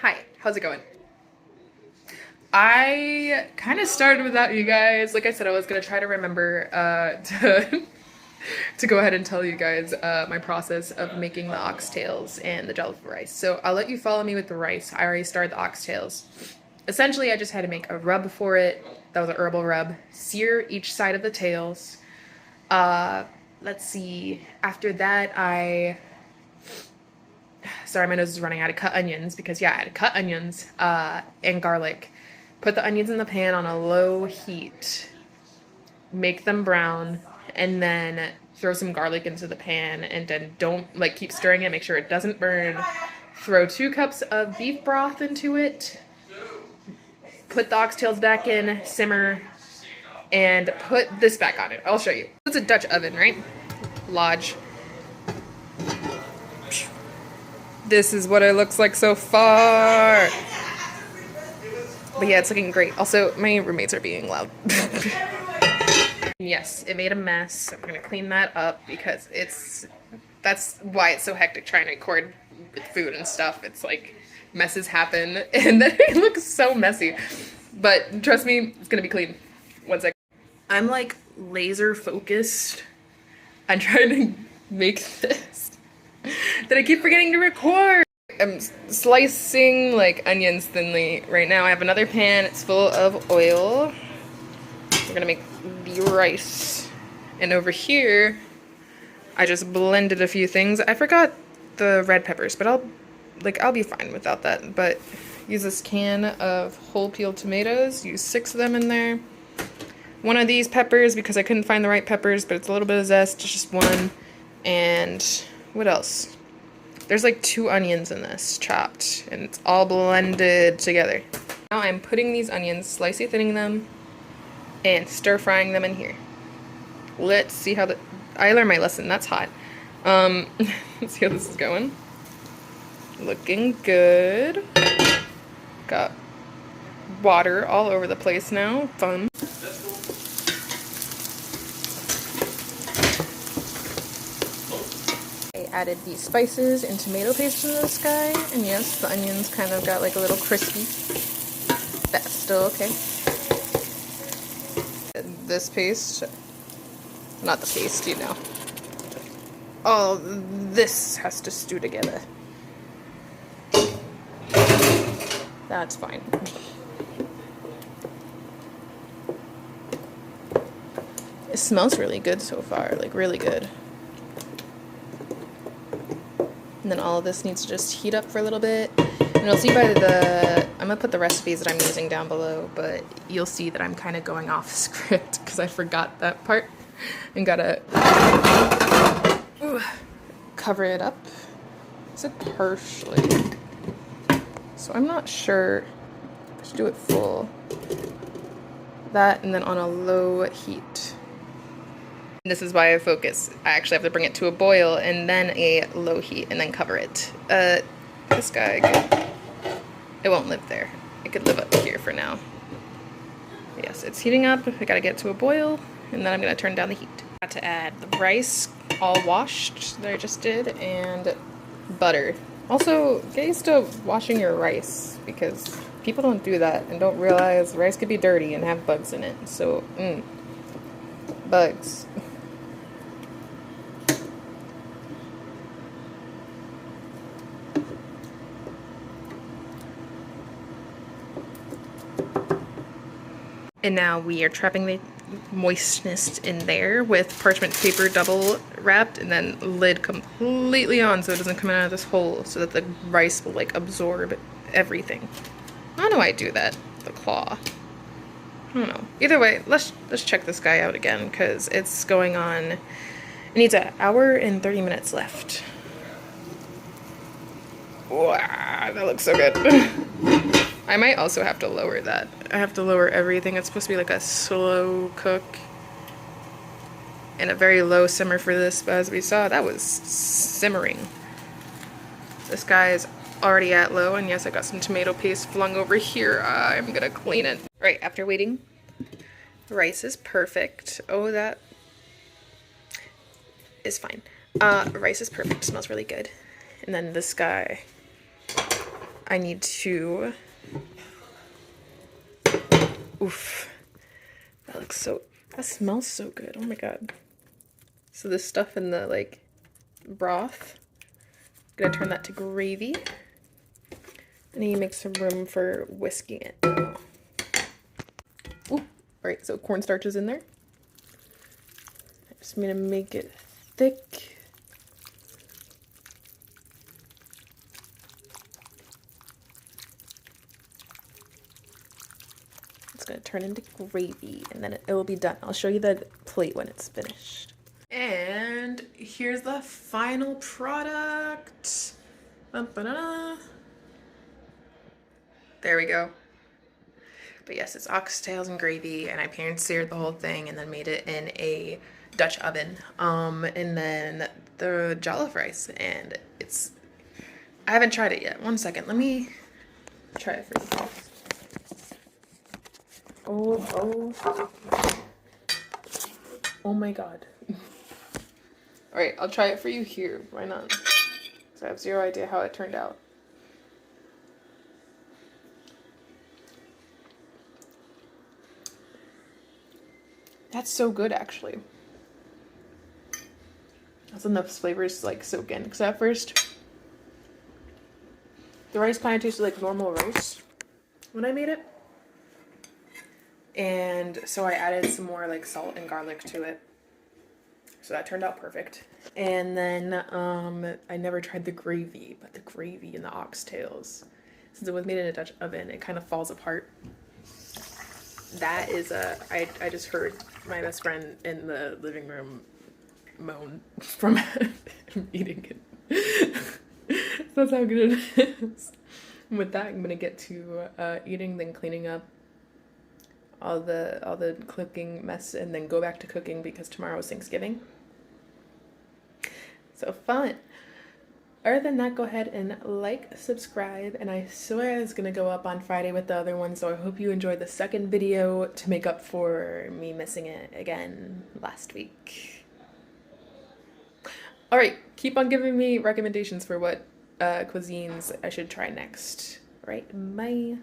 Hi, how's it going? I kind of started without you guys. Like I said, I was gonna try to remember to go ahead and tell you guys my process of making the oxtails and the jollof rice. So I'll let you follow me with the rice. I already started the oxtails. Essentially, I just had to make a rub for it. That was a herbal rub. Sear each side of the tails. Let's see. After that, sorry, my nose is running. I had to cut onions because yeah, I had to cut onions and garlic. Put the onions in the pan on a low heat. Make them brown, and then throw some garlic into the pan, and then don't like keep stirring it. Make sure it doesn't burn. Throw 2 cups of beef broth into it. Put the oxtails back in, simmer, and put this back on it. I'll show you. It's a Dutch oven, right? Lodge. This is what it looks like so far. But yeah, it's looking great. Also, my roommates are being loud. Yes, it made a mess. I'm gonna clean that up because that's why it's so hectic trying to record with food and stuff. It's like messes happen and then it looks so messy. But trust me, it's gonna be clean. One second. I'm like laser focused on trying to make this that I keep forgetting to record. I'm slicing like onions thinly right now. I have another pan, it's full of oil. We're gonna make the rice. And over here, I just blended a few things. I forgot the red peppers, but I'll be fine without that. But use this can of whole peeled tomatoes, use 6 of them in there. 1 of these peppers because I couldn't find the right peppers, but it's a little bit of zest, it's just 1. And what else? There's like 2 onions in this, chopped, and it's all blended together. Now I'm putting these onions, slicey thinning them, and stir frying them in here. Let's see how I learned my lesson, that's hot. Let's see how this is going. Looking good. Got water all over the place now, fun. I added the spices and tomato paste into this guy, and yes, the onions kind of got like a little crispy. That's still okay. This paste, not the paste, you know. Oh, this has to stew together. That's fine. It smells really good so far, like really good. And then all of this needs to just heat up for a little bit. And you'll see by I'm gonna put the recipes that I'm using down below, but you'll see that I'm kind of going off script because I forgot that part and gotta cover it up. Is it partially? So I'm not sure. I should do it full. That and then on a low heat. This is why I focus. I actually have to bring it to a boil and then a low heat and then cover it. This guy, it won't live there. It could live up here for now. Yes, it's heating up. I gotta get to a boil and then I'm gonna turn down the heat. Got to add the rice, all washed that I just did, and butter. Also, get used to washing your rice because people don't do that and don't realize rice could be dirty and have bugs in it. So, bugs. And now we are trapping the moistness in there with parchment paper double wrapped and then lid completely on so it doesn't come out of this hole so that the rice will like absorb everything. I don't know why I do that. The claw. I don't know. Either way, let's check this guy out again because it's going on. It needs an hour and 30 minutes left. Wow, that looks so good. I might also have to lower that. I have to lower everything. It's supposed to be like a slow cook and a very low simmer for this, but as we saw, that was simmering. This guy is already at low, and yes, I got some tomato paste flung over here. I'm gonna clean it. Right, after waiting, rice is perfect. Oh, that is fine. Rice is perfect, smells really good. And then this guy I need to, oof, that smells so good. Oh my god. So this stuff in the like broth, I'm gonna turn that to gravy. And then you make some room for whisking it. Ooh, all right, so cornstarch is in there. I'm just gonna make it thick. It's gonna turn into gravy and then it will be done. I'll show you the plate when it's finished. And here's the final product. Ba-ba-da. There we go. But yes, it's oxtails and gravy, and I pan-seared the whole thing and then made it in a Dutch oven. And then the jollof rice, and I haven't tried it yet. One second, let me try it for you. Oh my god. Alright, I'll try it for you here. Why not? So I have zero idea how it turned out. That's so good, actually. That's enough flavors like soak in. Because at first, the rice kind of tasted like normal rice when I made it. And so I added some more like salt and garlic to it. So that turned out perfect. And then I never tried the gravy, but the gravy in the oxtails, since it was made in a Dutch oven, it kind of falls apart. That is I just heard my best friend in the living room moan from eating it. That's how good it is. With that, I'm gonna get to eating, then cleaning up all the cooking mess, and then go back to cooking because tomorrow is Thanksgiving. So fun. Other than that, go ahead and like, subscribe, and I swear it's gonna go up on Friday with the other one, so I hope you enjoyed the second video to make up for me missing it again last week. Alright, keep on giving me recommendations for what cuisines I should try next. Alright, bye.